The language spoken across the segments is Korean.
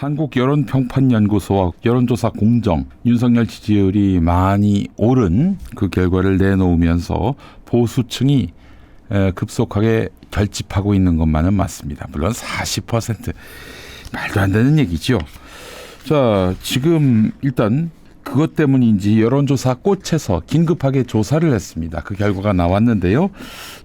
한국여론평판연구소와 여론조사 공정, 윤석열 지지율이 많이 오른 그 결과를 내놓으면서 보수층이 급속하게 결집하고 있는 것만은 맞습니다. 물론 40% 말도 안 되는 얘기죠. 자, 지금 일단 그것 때문인지 여론조사 꽃에서 긴급하게 조사를 했습니다. 그 결과가 나왔는데요.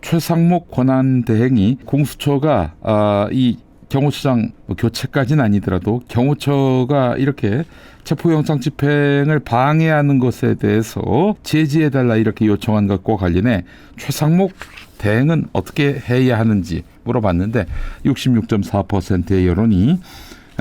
최상목 권한대행이 공수처가 이 경호처장 교체까지는 아니더라도 경호처가 이렇게 체포영장 집행을 방해하는 것에 대해서 제지해달라 이렇게 요청한 것과 관련해 최상목 대행은 어떻게 해야 하는지 물어봤는데 66.4%의 여론이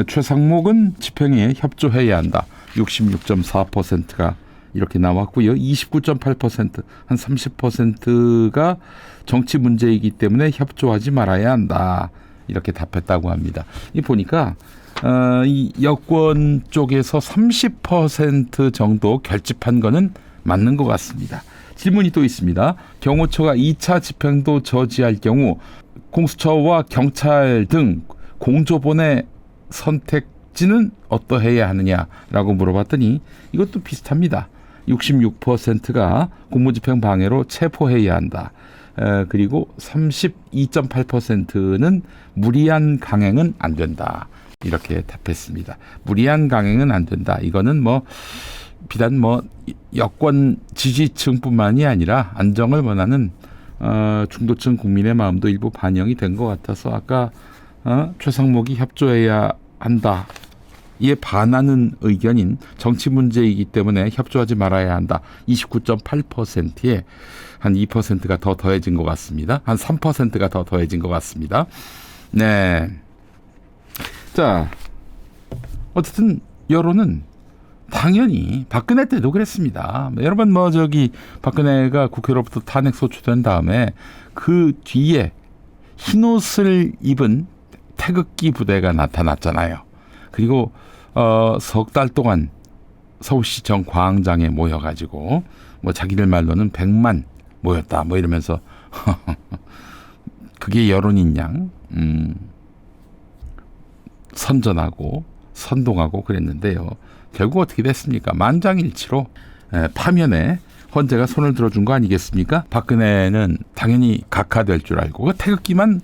최상목은 집행에 협조해야 한다. 66.4%가 이렇게 나왔고요. 29.8%, 한 30%가 정치 문제이기 때문에 협조하지 말아야 한다. 이렇게 답했다고 합니다. 이 보니까 이 여권 쪽에서 30% 정도 결집한 거는 맞는 것 같습니다. 질문이 또 있습니다. 경호처가 2차 집행도 저지할 경우 공수처와 경찰 등 공조본의 선택지는 어떠해야 하느냐라고 물어봤더니 이것도 비슷합니다. 66%가 공무집행 방해로 체포해야 한다. 그리고 32.8%는 무리한 강행은 안 된다. 이렇게 답했습니다. 무리한 강행은 안 된다. 이거는 비단 여권 지지층뿐만이 아니라 안정을 원하는 중도층 국민의 마음도 일부 반영이 된 것 같아서 아까 최상목이 협조해야 한다. 이에 반하는 의견인 정치 문제이기 때문에 협조하지 말아야 한다. 29.8%에 한 2%가 더 더해진 것 같습니다. 한 3%가 더 더해진 것 같습니다. 네. 자, 어쨌든 여론은 당연히 박근혜 때도 그랬습니다. 여러 번 박근혜가 국회로부터 탄핵 소추된 다음에 그 뒤에 흰옷을 입은 태극기 부대가 나타났잖아요. 그리고 석 달 동안 서울시청 광장에 모여가지고 자기들 말로는 100만 모였다 이러면서 그게 여론인 양 선전하고 선동하고 그랬는데요. 결국 어떻게 됐습니까? 만장일치로 파면에 헌재가 손을 들어준 거 아니겠습니까? 박근혜는 당연히 각하될 줄 알고 그 태극기만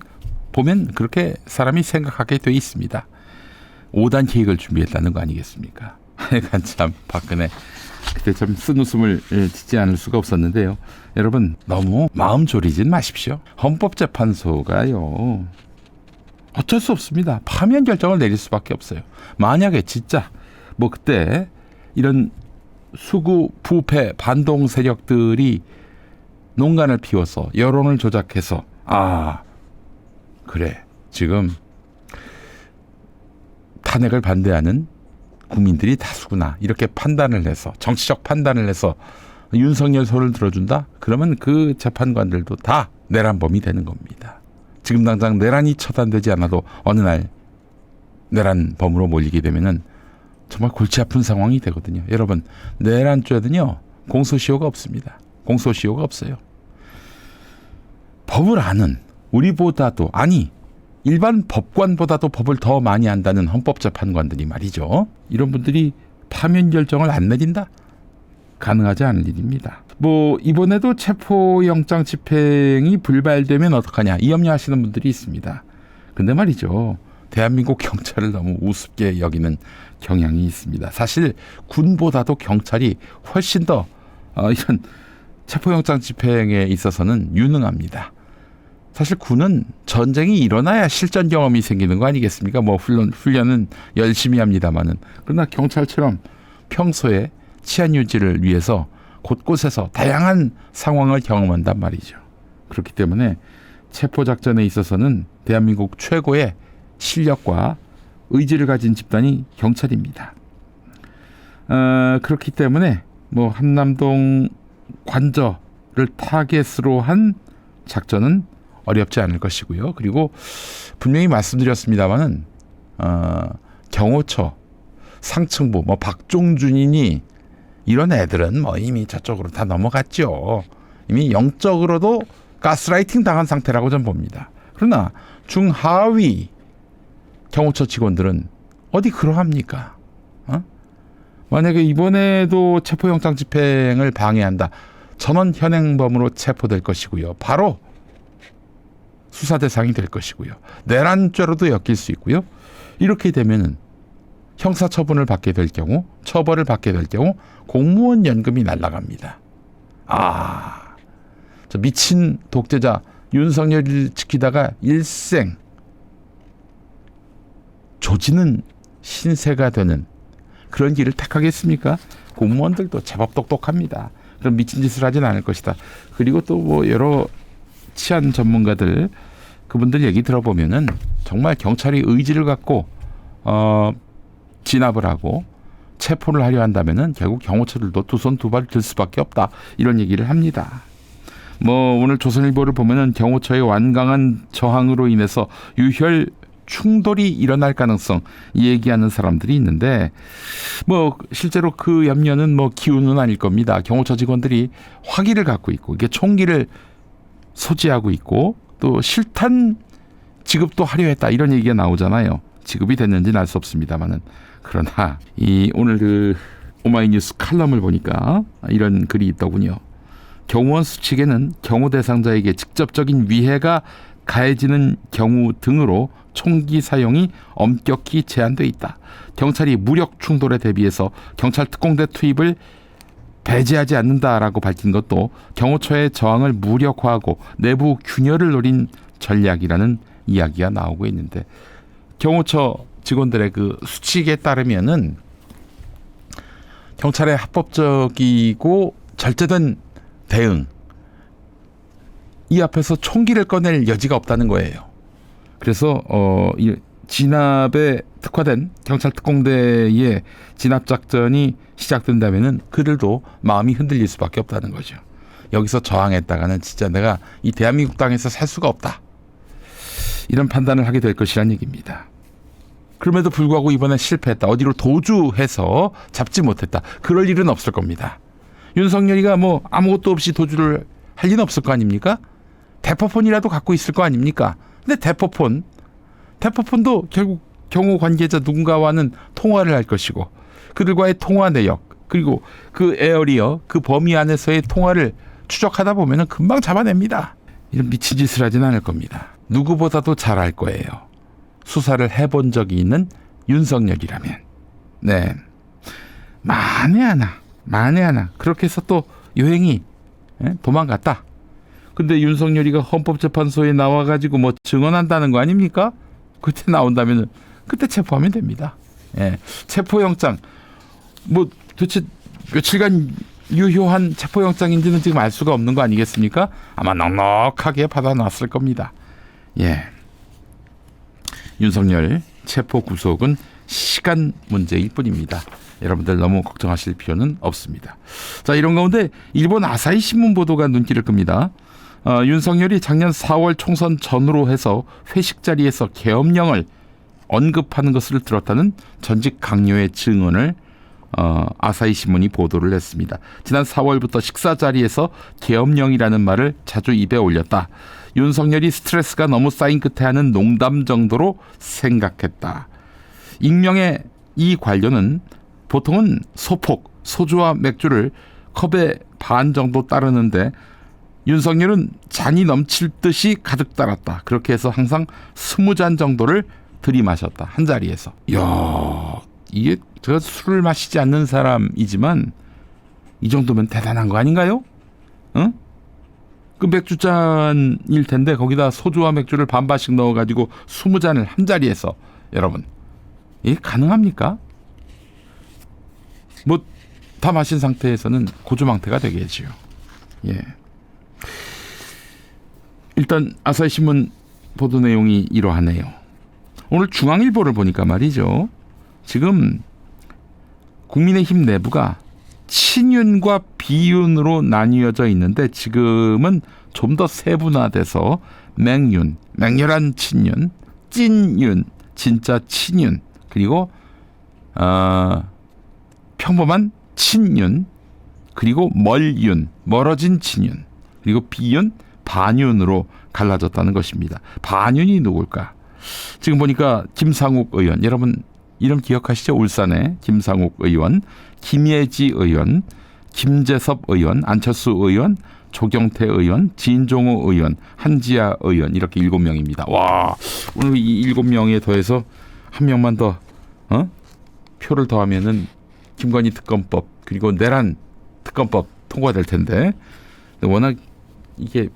보면 그렇게 사람이 생각하게 돼 있습니다. 5단 계획을 준비했다는 거 아니겠습니까? 하여간 참 박근혜 그때 참 쓴웃음을 짓지 않을 수가 없었는데요. 여러분 너무 마음 졸이진 마십시오. 헌법재판소가요. 어쩔 수 없습니다. 파면 결정을 내릴 수밖에 없어요. 만약에 진짜 그때 이런 수구 부패 반동 세력들이 농간을 피워서 여론을 조작해서 그래 지금 탄핵을 반대하는 국민들이 다수구나 이렇게 판단을 해서 정치적 판단을 해서 윤석열 손을 들어준다? 그러면 그 재판관들도 다 내란범이 되는 겁니다. 지금 당장 내란이 처단되지 않아도 어느 날 내란범으로 몰리게 되면은 정말 골치 아픈 상황이 되거든요. 여러분 내란죄는요 공소시효가 없습니다. 공소시효가 없어요. 법을 아는 우리보다도 일반 법관보다도 법을 더 많이 안다는 헌법재판관들이 말이죠. 이런 분들이 파면 결정을 안 내린다? 가능하지 않을 일입니다. 이번에도 체포영장 집행이 불발되면 어떡하냐 이 염려하시는 분들이 있습니다. 근데 말이죠. 대한민국 경찰을 너무 우습게 여기는 경향이 있습니다. 사실 군보다도 경찰이 훨씬 더 이런 체포영장 집행에 있어서는 유능합니다. 사실 군은 전쟁이 일어나야 실전 경험이 생기는 거 아니겠습니까? 훈련은 열심히 합니다만은. 그러나 경찰처럼 평소에 치안 유지를 위해서 곳곳에서 다양한 상황을 경험한단 말이죠. 그렇기 때문에 체포작전에 있어서는 대한민국 최고의 실력과 의지를 가진 집단이 경찰입니다. 그렇기 때문에 한남동 관저를 타겟으로 한 작전은 어렵지 않을 것이고요. 그리고 분명히 말씀드렸습니다마는 경호처, 상층부, 박종준이니 이런 애들은 이미 저쪽으로 다 넘어갔죠. 이미 영적으로도 가스라이팅 당한 상태라고 저는 봅니다. 그러나 중하위 경호처 직원들은 어디 그러합니까? 만약에 이번에도 체포영장 집행을 방해한다. 전원 현행범으로 체포될 것이고요. 바로 수사 대상이 될 것이고요. 내란죄로도 엮일 수 있고요. 이렇게 되면은 형사처분을 받게 될 경우, 처벌을 받게 될 경우 공무원 연금이 날아갑니다. 저 미친 독재자 윤석열을 지키다가 일생 조지는 신세가 되는 그런 길을 택하겠습니까? 공무원들도 제법 똑똑합니다. 그럼 미친 짓을 하진 않을 것이다. 그리고 또 뭐 여러 치안 전문가들 그분들 얘기 들어보면은 정말 경찰이 의지를 갖고 진압을 하고 체포를 하려 한다면은 결국 경호처들도 두 손 두 발 들 수밖에 없다. 이런 얘기를 합니다. 뭐 오늘 조선일보를 보면은 경호처의 완강한 저항으로 인해서 유혈 충돌이 일어날 가능성 얘기하는 사람들이 있는데 뭐 실제로 그 염려는 뭐 기우는 아닐 겁니다. 경호처 직원들이 화기를 갖고 있고 이게 총기를 소지하고 있고 또 실탄 지급도 하려 했다 이런 얘기가 나오잖아요. 지급이 됐는지는 알 수 없습니다만은 그러나 이 오늘 그 오마이뉴스 칼럼을 보니까 이런 글이 있더군요. 경호원 수칙에는 경호 대상자에게 직접적인 위해가 가해지는 경우 등으로 총기 사용이 엄격히 제한돼 있다. 경찰이 무력 충돌에 대비해서 경찰 특공대 투입을 배제하지 않는다라고 밝힌 것도 경호처의 저항을 무력화하고 내부 균열을 노린 전략이라는 이야기가 나오고 있는데 경호처 직원들의 그 수칙에 따르면은 경찰의 합법적이고 절제된 대응 이 앞에서 총기를 꺼낼 여지가 없다는 거예요. 그래서 이 진압에 특화된 경찰 특공대의 진압 작전이 시작된다면은 그들도 마음이 흔들릴 수밖에 없다는 거죠. 여기서 저항했다가는 진짜 내가 이 대한민국 땅에서 살 수가 없다. 이런 판단을 하게 될 것이란 얘기입니다. 그럼에도 불구하고 이번에 실패했다. 어디로 도주해서 잡지 못했다. 그럴 일은 없을 겁니다. 윤석열이가 뭐 아무것도 없이 도주를 할 리는 없을 거 아닙니까? 대포폰이라도 갖고 있을 거 아닙니까? 근데 대포폰도 결국 경호 관계자 누군가와는 통화를 할 것이고 그들과의 통화 내역 그리고 그 에어리어 그 범위 안에서의 통화를 추적하다 보면 금방 잡아냅니다. 이런 미친 짓을 하진 않을 겁니다. 누구보다도 잘 알 거예요. 수사를 해본 적이 있는 윤석열이라면. 네. 만에 하나 그렇게 해서 또 요행이 도망갔다. 근데 윤석열이가 헌법재판소에 나와가지고 뭐 증언한다는 거 아닙니까? 그때 나온다면 그때 체포하면 됩니다. 예. 체포영장 뭐 도대체 며칠간 유효한 체포영장인지는 지금 알 수가 없는 거 아니겠습니까? 아마 넉넉하게 받아놨을 겁니다. 예. 윤석열 체포 구속은 시간 문제일 뿐입니다. 여러분들 너무 걱정하실 필요는 없습니다. 자, 이런 가운데 일본 아사히 신문 보도가 눈길을 끕니다. 윤석열이 작년 4월 총선 전후로 해서 회식 자리에서 계엄령을 언급하는 것을 들었다는 전직 강요의 증언을 아사히 신문이 보도를 했습니다. 지난 4월부터 식사 자리에서 계엄령이라는 말을 자주 입에 올렸다. 윤석열이 스트레스가 너무 쌓인 끝에 하는 농담 정도로 생각했다. 익명의 이 관료는 보통은 소폭, 소주와 맥주를 컵에 반 정도 따르는데 윤석열은 잔이 넘칠 듯이 가득 따랐다. 그렇게 해서 항상 20잔 정도를 들이마셨다. 한 자리에서. 이야, 이게 제가 술을 마시지 않는 사람이지만 이 정도면 대단한 거 아닌가요? 응? 그 맥주잔일 텐데 거기다 소주와 맥주를 반반씩 넣어가지고 20잔을 한 자리에서 여러분 이게 가능합니까? 뭐 다 마신 상태에서는 고주망태가 되겠지요. 예. 일단 아사히 신문 보도 내용이 이러하네요. 오늘 중앙일보를 보니까 말이죠. 지금 국민의힘 내부가 친윤과 비윤으로 나뉘어져 있는데 지금은 좀 더 세분화돼서 맹윤, 맹렬한 친윤, 찐윤, 진짜 친윤, 그리고 평범한 친윤, 그리고 멀윤, 멀어진 친윤, 그리고 비윤, 반윤으로 갈라졌다는 것입니다. 반윤이 누굴까? 지금 보니까 김상욱 의원, 여러분 이름 기억하시죠? 울산의 김상욱 의원, 김예지 의원, 김재섭 의원, 안철수 의원, 조경태 의원, 진종호 의원, 한지아 의원 이렇게 7명입니다. 와, 오늘 이 7명에 더해서 한 명만 더 표를 더하면은 김건희 특검법 그리고 내란 특검법 통과될 텐데 워낙 이게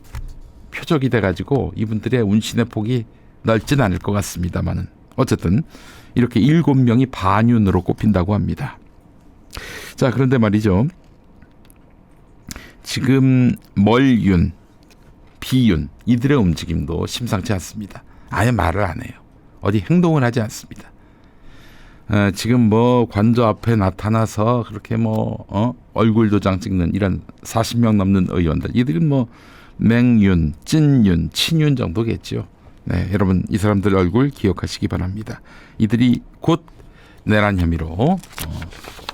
표적이 돼가지고 이분들의 운신의 폭이 넓진 않을 것 같습니다만은 어쨌든 이렇게 7명이 반윤으로 꼽힌다고 합니다. 자, 그런데 말이죠. 지금 멀윤, 비윤 이들의 움직임도 심상치 않습니다. 아예 말을 안 해요. 어디 행동을 하지 않습니다. 지금 뭐 관저 앞에 나타나서 그렇게 얼굴 도장 찍는 이런 40명 넘는 의원들 이들은 뭐 맹윤, 찐윤, 친윤 정도겠죠. 네, 여러분 이 사람들 얼굴 기억하시기 바랍니다. 이들이 곧 내란 혐의로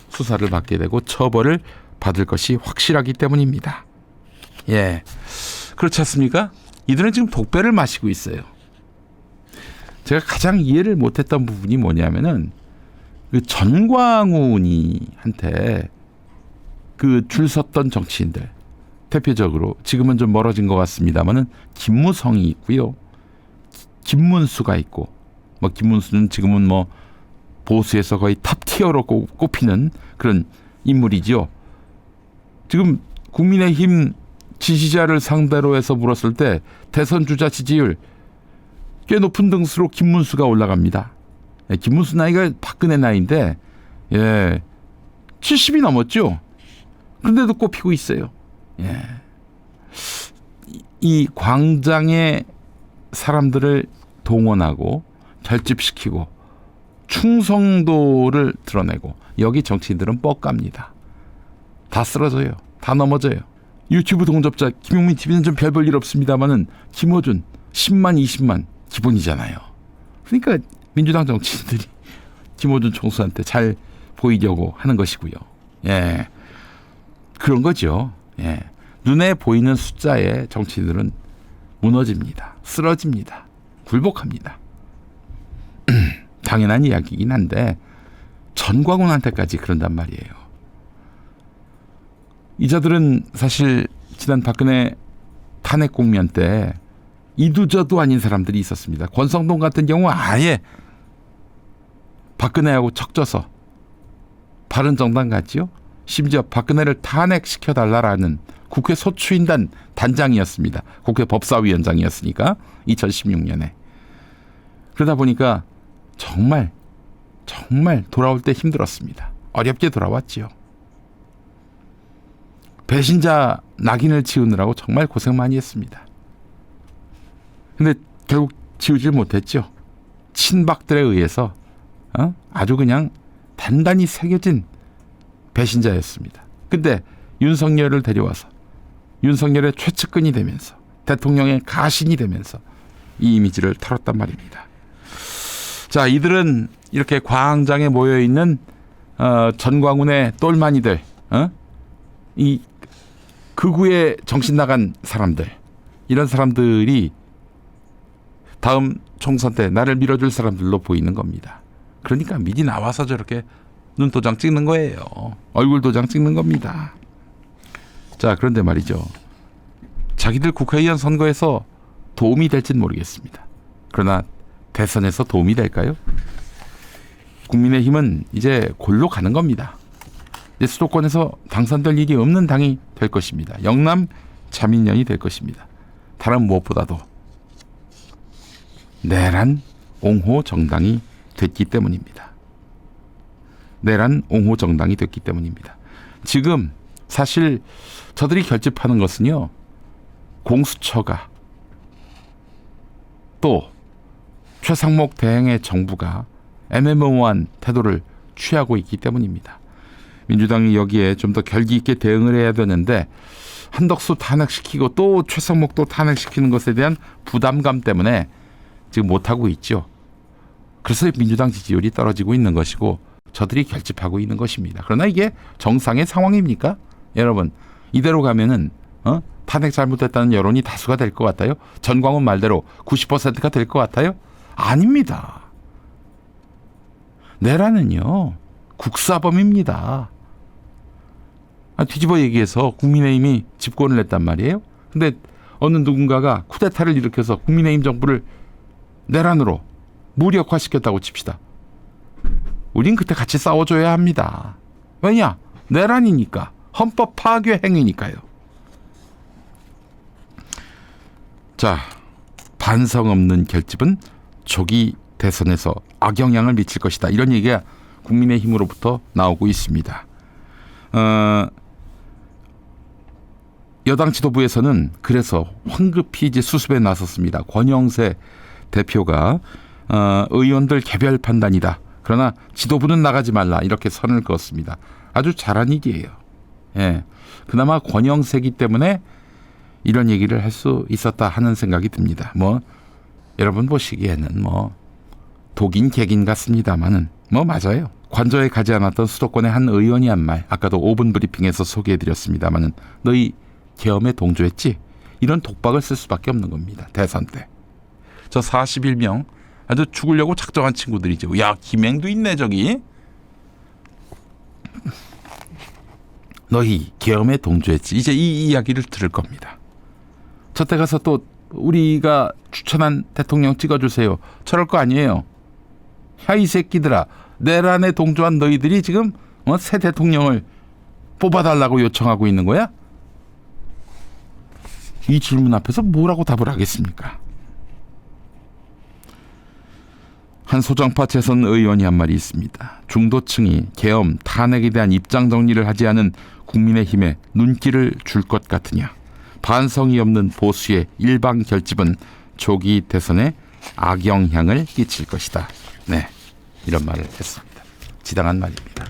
수사를 받게 되고 처벌을 받을 것이 확실하기 때문입니다. 예, 그렇지 않습니까? 이들은 지금 독배를 마시고 있어요. 제가 가장 이해를 못했던 부분이 뭐냐면은 그 전광훈이한테 그 줄 섰던 정치인들 대표적으로 지금은 좀 멀어진 것 같습니다만은 김무성이 있고요, 김문수가 있고 김문수는 지금은 보수에서 거의 탑티어로 꼽히는 그런 인물이죠. 지금 국민의힘 지지자를 상대로 해서 물었을 때 대선 주자 지지율 꽤 높은 등수로 김문수가 올라갑니다. 김문수 나이가 박근혜 나이인데 70이 넘었죠. 그런데도 꼽히고 있어요. 이 광장에 사람들을 동원하고 결집시키고 충성도를 드러내고 여기 정치인들은 뻑갑니다. 다 쓰러져요. 다 넘어져요. 유튜브 동접자 김용민 TV는 좀 별 볼 일 없습니다만은 김어준 10만 20만 기본이잖아요. 그러니까 민주당 정치인들이 김어준 총수한테 잘 보이려고 하는 것이고요. 그런 거죠. 눈에 보이는 숫자에 정치인들은 무너집니다. 쓰러집니다. 굴복합니다. 당연한 이야기이긴 한데 전광훈한테까지 그런단 말이에요. 이 자들은 사실 지난 박근혜 탄핵 국면 때 이두저도 아닌 사람들이 있었습니다. 권성동 같은 경우 아예 박근혜하고 척져서 바른정당 갔지요. 심지어 박근혜를 탄핵시켜달라라는 국회 소추인단 단장이었습니다. 국회 법사위원장이었으니까 2016년에. 그러다 보니까 정말 돌아올 때 힘들었습니다. 어렵게 돌아왔지요. 배신자 낙인을 지우느라고 정말 고생 많이 했습니다. 근데 결국 지우질 못했죠. 친박들에 의해서 아주 그냥 단단히 새겨진 배신자였습니다. 근데 윤석열을 데려와서 윤석열의 최측근이 되면서 대통령의 가신이 되면서 이 이미지를 털었단 말입니다. 자, 이들은 이렇게 광장에 모여있는 전광훈의 똘마니들, 이 극우의 정신 나간 사람들, 이런 사람들이 다음 총선 때 나를 밀어줄 사람들로 보이는 겁니다. 그러니까 미리 나와서 저렇게 눈도장 찍는 거예요. 얼굴 도장 찍는 겁니다. 자, 그런데 말이죠. 자기들 국회의원 선거에서 도움이 될지는 모르겠습니다. 그러나 대선에서 도움이 될까요? 국민의힘은 이제 골로 가는 겁니다. 이제 수도권에서 당선될 일이 없는 당이 될 것입니다. 영남 자민련이 될 것입니다. 다른 무엇보다도 내란 옹호 정당이 됐기 때문입니다. 내란 옹호 정당이 됐기 때문입니다. 지금 사실 저들이 결집하는 것은요, 공수처가 또 최상목 대행의 정부가 애매모호한 태도를 취하고 있기 때문입니다. 민주당이 여기에 좀 더 결기 있게 대응을 해야 되는데 한덕수 탄핵시키고 또 최상목도 탄핵시키는 것에 대한 부담감 때문에 지금 못하고 있죠. 그래서 민주당 지지율이 떨어지고 있는 것이고 저들이 결집하고 있는 것입니다. 그러나 이게 정상의 상황입니까? 여러분, 이대로 가면은 탄핵 잘못됐다는 여론이 다수가 될 것 같아요? 전광훈 말대로 90%가 될 것 같아요? 아닙니다. 내란은요 국사범입니다. 뒤집어 얘기해서 국민의힘이 집권을 했단 말이에요. 근데 어느 누군가가 쿠데타를 일으켜서 국민의힘 정부를 내란으로 무력화시켰다고 칩시다. 우린 그때 같이 싸워줘야 합니다. 왜냐? 내란이니까. 헌법 파괴 행위니까요. 자, 반성 없는 결집은 조기 대선에서 악영향을 미칠 것이다. 이런 얘기가 국민의힘으로부터 나오고 있습니다. 여당 지도부에서는 그래서 황급히 이제 수습에 나섰습니다. 권영세 대표가 의원들 개별 판단이다. 그러나 지도부는 나가지 말라. 이렇게 선을 그었습니다. 아주 잘한 일이에요. 예. 그나마 권영세기 때문에 이런 얘기를 할 수 있었다 하는 생각이 듭니다. 뭐 여러분 보시기에는 뭐 독인 객인 같습니다만은 뭐 맞아요. 관저에 가지 않았던 수도권의 한 의원이 한 말, 아까도 5분 브리핑에서 소개해드렸습니다만은 너희 계엄에 동조했지? 이런 독박을 쓸 수밖에 없는 겁니다. 대선 때. 저 41명 아주 죽으려고 작정한 친구들이죠. 야, 김행도 있네 저기. 너희 계엄에 동조했지. 이제 이 이야기를 들을 겁니다. 저때 가서 또 우리가 추천한 대통령 찍어주세요. 저럴 거 아니에요. 야, 이 새끼들아. 내란에 동조한 너희들이 지금 새 대통령을 뽑아달라고 요청하고 있는 거야? 이 질문 앞에서 뭐라고 답을 하겠습니까? 한 소정파 재선 의원이 한 말이 있습니다. 중도층이 계엄, 탄핵에 대한 입장 정리를 하지 않은 국민의힘에 눈길을 줄 것 같으냐. 반성이 없는 보수의 일방 결집은 조기 대선에 악영향을 끼칠 것이다. 네, 이런 말을 했습니다. 지당한 말입니다.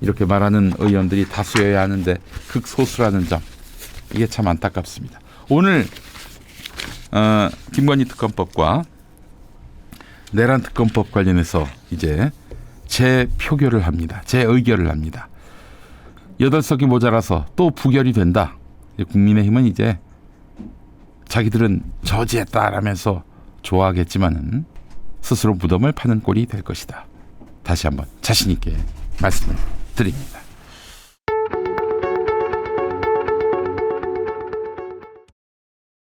이렇게 말하는 의원들이 다수여야 하는데 극소수라는 점, 이게 참 안타깝습니다. 오늘 김건희 특검법과 내란 특검법 관련해서 이제 재표결을 합니다. 재의결을 합니다. 8석이 모자라서 또 부결이 된다. 국민의힘은 이제 자기들은 저지했다라면서 좋아하겠지만은 스스로 무덤을 파는 꼴이 될 것이다. 다시 한번 자신 있게 말씀을 드립니다.